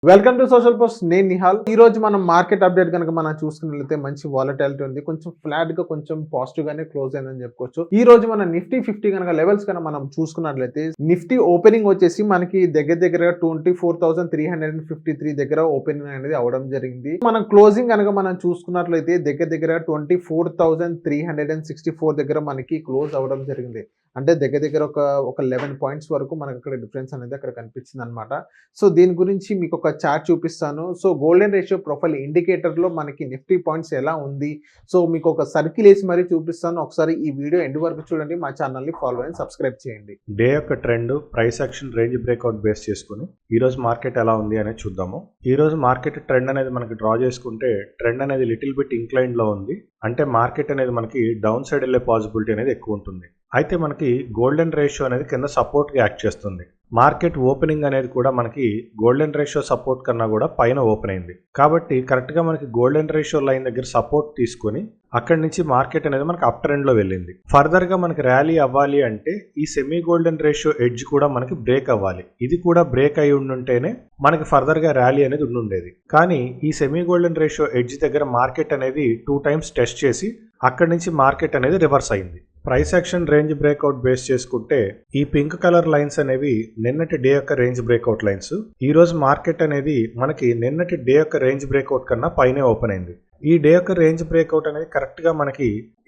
Welcome to social post. నేను నిహాల్. ఈ రోజు మనం మార్కెట్ అప్డేట్ కనుక మనం చూసుకున్నట్లయితే మంచి వాలటాలిటీ ఉంది. కొంచెం ఫ్లాట్ గా కొంచెం పాజిటివ్ గానే క్లోజ్ అయిందని చెప్పుకోవచ్చు. ఈ రోజు మన నిఫ్టీ 50 కనుక లెవెల్స్ కనుక మనం చూసుకున్నట్లయితే నిఫ్టీ ఓపెనింగ్ వచ్చేసి మనకి దగ్గర 24,353 దగ్గర ఓపెనింగ్ అనేది అవడం జరిగింది. మనం క్లోజింగ్ కనుక మనం చూసుకున్నట్లయితే దగ్గర 24,364 దగ్గర మనకి క్లోజ్ అవడం జరిగింది. అంటే దగ్గర ఒక 11 పాయింట్స్ వరకు మనకు అక్కడ డిఫరెన్స్ అనేది అక్కడ కనిపించింది అనమాట. సో దీని గురించి మీకు ఒక చార్ట్ చూపిస్తాను. So golden ratio profile indicator లో మనకి నిఫ్టీ పాయింట్స్ ఎలా ఉంది, సో మీకు ఒక సర్కిల్ వేసి మరీ చూపిస్తాను. ఒకసారి ఈ వీడియో ఎండ్ వరకు చూడండి. మా ఛానల్ ని ఫాలో అండ్ సబ్స్క్రైబ్ చేయండి. డే యొక్క trend, price action, range breakout base చేసుకుని ఈ రోజు మార్కెట్ ఎలా ఉంది అనేది చూద్దాము. ఈ రోజు మార్కెట్ ట్రెండ్ అనేది మనకి డ్రా చేసుకుంటే ట్రెండ్ అనేది లిటిల్ బిట్ ఇంక్లైన్ లో ఉంది. అంటే మార్కెట్ అనేది మనకి డౌన్ సైడ్ వెళ్ళే పాసిబిలిటీ అనేది ఎక్కువ ఉంటుంది. అయితే మనకి గోల్డెన్ రేషియో అనేది కింద సపోర్ట్ గా యాక్ట్ చేస్తుంది. మార్కెట్ ఓపెనింగ్ అనేది కూడా మనకి గోల్డెన్ రేషియో సపోర్ట్ కన్నా కూడా పైన ఓపెన్ అయింది. కాబట్టి కరెక్ట్ గా మనకి గోల్డెన్ రేషియో లైన్ దగ్గర సపోర్ట్ తీసుకొని అక్కడి నుంచి మార్కెట్ అనేది మనకి అప్ ట్రెండ్ లో వెళ్ళింది. ఫర్దర్ గా మనకి ర్యాలీ అవ్వాలి అంటే ఈ సెమీ గోల్డెన్ రేషియో ఎడ్జ్ కూడా మనకి బ్రేక్ అవ్వాలి. ఇది కూడా బ్రేక్ అయి ఉండుంటేనే మనకి ఫర్దర్ గా ర్యాలీ అనేది ఉండుండేది. కానీ ఈ సెమీ గోల్డెన్ రేషియో ఎడ్జ్ దగ్గర మార్కెట్ అనేది 2 టైమ్స్ టెస్ట్ చేసి అక్కడి నుంచి మార్కెట్ అనేది రివర్స్ అయింది. Price action, range breakout base చేసుకుంటే ఈ పింక్ కలర్ లైన్స్ అనేవి నిన్నటి డే యొక్క రేంజ్ బ్రేక్అవుట్ లైన్స్. ఈ రోజు మార్కెట్ అనేది మనకి నిన్నటి డే యొక్క రేంజ్ బ్రేక్అవుట్ కన్నా పైనే ఓపెన్ అయింది. ఈ డే యొక్క రేంజ్ బ్రేక్అవుట్ అనేది కరెక్ట్ గా మనకి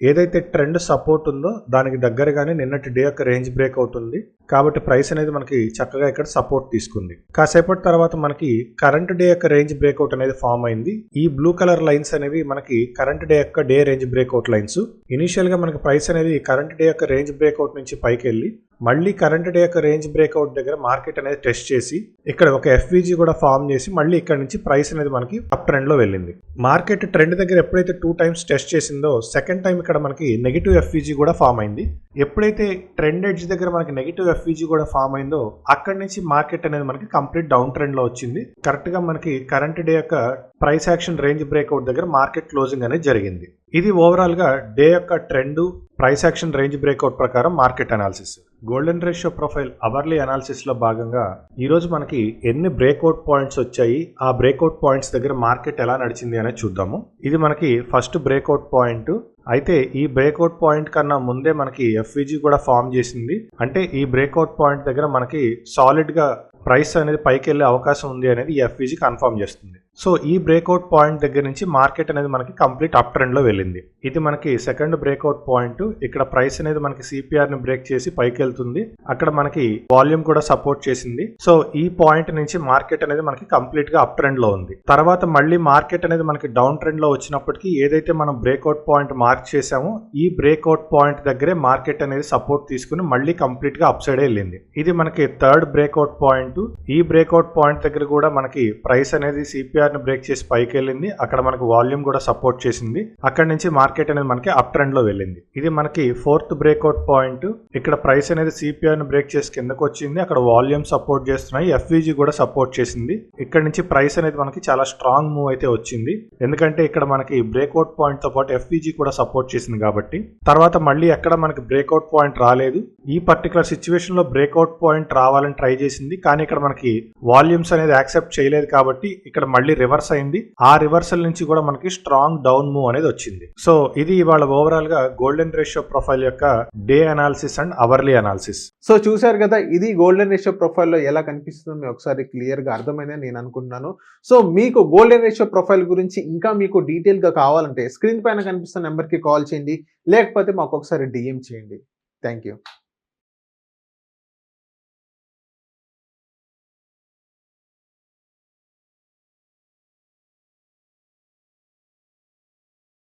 ఏదైతే ట్రెండ్ సపోర్ట్ ఉందో దానికి దగ్గరగానే నిన్నటి డే యొక్క రేంజ్ బ్రేక్అవుట్ ఉంది. కాబట్టి ప్రైస్ అనేది మనకి చక్కగా ఇక్కడ సపోర్ట్ తీసుకుంది. కాసేపటి తర్వాత మనకి కరెంట్ డే యొక్క రేంజ్ బ్రేక్అవుట్ అనేది ఫామ్ అయింది. ఈ బ్లూ కలర్ లైన్స్ అనేవి మనకి కరెంట్ డే యొక్క day range breakout lines. Initial గా మనకి ప్రైస్ అనేది కరెంట్ డే యొక్క రేంజ్ బ్రేక్అవుట్ నుంచి పైకి వెళ్ళి మళ్ళీ కరెంట్ డే యొక్క రేంజ్ బ్రేక్అవుట్ దగ్గర మార్కెట్ అనేది టెస్ట్ చేసి ఇక్కడ ఒక ఎఫ్విజీ కూడా ఫామ్ చేసి మళ్ళీ ఇక్కడ నుంచి ప్రైస్ అనేది మనకి అప్ ట్రెండ్ లో వెళ్ళింది. మార్కెట్ ట్రెండ్ దగ్గర ఎప్పుడైతే 2 టైమ్స్ టెస్ట్ చేసిందో సెకండ్ టైం ఇక్కడ మనకి నెగిటివ్ ఎఫ్విజీ కూడా ఫామ్ అయింది. ఎప్పుడైతే ట్రెండ్ ఎడ్జ్ దగ్గర మనకి నెగిటివ్ ఎఫ్విజీ కూడా ఫామ్ అయిందో అక్కడి నుంచి మార్కెట్ అనేది మనకి కంప్లీట్ డౌన్ ట్రెండ్ లో వచ్చింది. కరెక్ట్ గా మనకి కరెంట్ డే యొక్క ప్రైస్ యాక్షన్, రేంజ్ బ్రేక్అవుట్ దగ్గర మార్కెట్ క్లోజింగ్ అనేది జరిగింది. ఇది ఓవరాల్ గా డే యొక్క trend, price action, range breakout ప్రకారం market analysis. Golden ratio profile hourly analysis లో భాగంగా ఈ రోజు మనకి ఎన్ని బ్రేక్అవుట్ పాయింట్స్ వచ్చాయి, ఆ బ్రేక్అవుట్ పాయింట్స్ దగ్గర మార్కెట్ ఎలా నడిచింది అనేది చూద్దాము. ఇది మనకి ఫస్ట్ బ్రేక్అవుట్ పాయింట్. అయితే ఈ బ్రేక్అవుట్ పాయింట్ కన్నా ముందే మనకి ఎఫ్విజీ కూడా ఫామ్ చేసింది. అంటే ఈ బ్రేక్అవుట్ పాయింట్ దగ్గర మనకి సాలిడ్ గా ప్రైస్ అనేది పైకి వెళ్ళే అవకాశం ఉంది అనేది ఈ ఎఫ్విజీ కన్ఫర్మ్ చేస్తుంది. సో ఈ బ్రేక్అవుట్ పాయింట్ దగ్గర నుంచి మార్కెట్ అనేది మనకి కంప్లీట్ అప్ ట్రెండ్ లో వెళ్ళింది. ఇది మనకి సెకండ్ బ్రేక్అవుట్ పాయింట్. ఇక్కడ ప్రైస్ అనేది మనకి సిపిఆర్ ని బ్రేక్ చేసి పైకి వెళ్తుంది. అక్కడ మనకి వాల్యూమ్ కూడా సపోర్ట్ చేసింది. సో ఈ పాయింట్ నుంచి మార్కెట్ అనేది మనకి కంప్లీట్ గా అప్ ట్రెండ్ లో ఉంది. తర్వాత మళ్ళీ మార్కెట్ అనేది మనకి డౌన్ ట్రెండ్ లో వచ్చినప్పటికీ ఏదైతే మనం బ్రేక్అవుట్ పాయింట్ మార్క్ చేసామో ఈ బ్రేక్అవుట్ పాయింట్ దగ్గరే మార్కెట్ అనేది సపోర్ట్ తీసుకుని మళ్ళీ కంప్లీట్ గా అప్ సైడ్ వెళ్ళింది. ఇది మనకి థర్డ్ బ్రేక్అవుట్ పాయింట్. ఈ బ్రేక్అవుట్ పాయింట్ దగ్గర కూడా మనకి ప్రైస్ అనేది సిపిఆర్ ని బ్రేక్ చేసి పైకి వెళ్ళింది. అక్కడ మనకి వాల్యూమ్ కూడా సపోర్ట్ చేసింది. అక్కడ నుంచి మార్కెట్ అనేది మనకి అప్ ట్రెండ్ లో వెళ్ళింది. ఇది మనకి ఫోర్త్ బ్రేక్అవుట్ పాయింట్. ఇక్కడ ప్రైస్ అనేది సిపిఆర్ ని బ్రేక్ చేసి కిందకు వచ్చింది. అక్కడ వాల్యూమ్ సపోర్ట్ చేస్తున్నాయి, ఎఫ్విజీ కూడా సపోర్ట్ చేసింది. ఇక్కడ నుంచి ప్రైస్ అనేది మనకి చాలా స్ట్రాంగ్ మూవ్ అయితే వచ్చింది. ఎందుకంటే ఇక్కడ మనకి బ్రేక్అవుట్ పాయింట్ తో పాటు ఎఫ్విజీ కూడా సపోర్ట్ చేసింది కాబట్టి. తర్వాత మళ్ళీ ఎక్కడ మనకి బ్రేక్అవుట్ పాయింట్ రాలేదు. ఈ పర్టికులర్ సిచ్యువేషన్ లో బ్రేక్అవుట్ పాయింట్ రావాలని ట్రై చేసింది, కానీ ఇక్కడ మనకి వాల్యూమ్స్ అనేది యాక్సెప్ట్ చేయలేదు కాబట్టి ఇక్కడ మళ్ళీ రివర్స్ అయింది. ఆ రివర్సల్ నుంచి కూడా మనకి స్ట్రాంగ్ డౌన్ మూవ్ అనేది వచ్చింది. సో ఇది ఇవాళ ఓవరాల్ గా గోల్డెన్ రేషియో ప్రొఫైల్ యొక్క day analysis and hourly analysis. So చూశారు కదా, ఇది గోల్డెన్ రేషియో ప్రొఫైల్ లో ఎలా కనిపిస్తుందో మీకు ఒకసారి క్లియర్ గా అర్థమైందని నేను అనుకుంటున్నాను. సో మీకు గోల్డెన్ రేషియో ప్రొఫైల్ గురించి ఇంకా మీకు డీటెయిల్ గా కావాలంటే స్క్రీన్ పైన కనిపిస్తున్న నెంబర్ కి కాల్ చేయండి, లేకపోతే మాకు ఒకసారి డిఎం చేయండి. Thank you.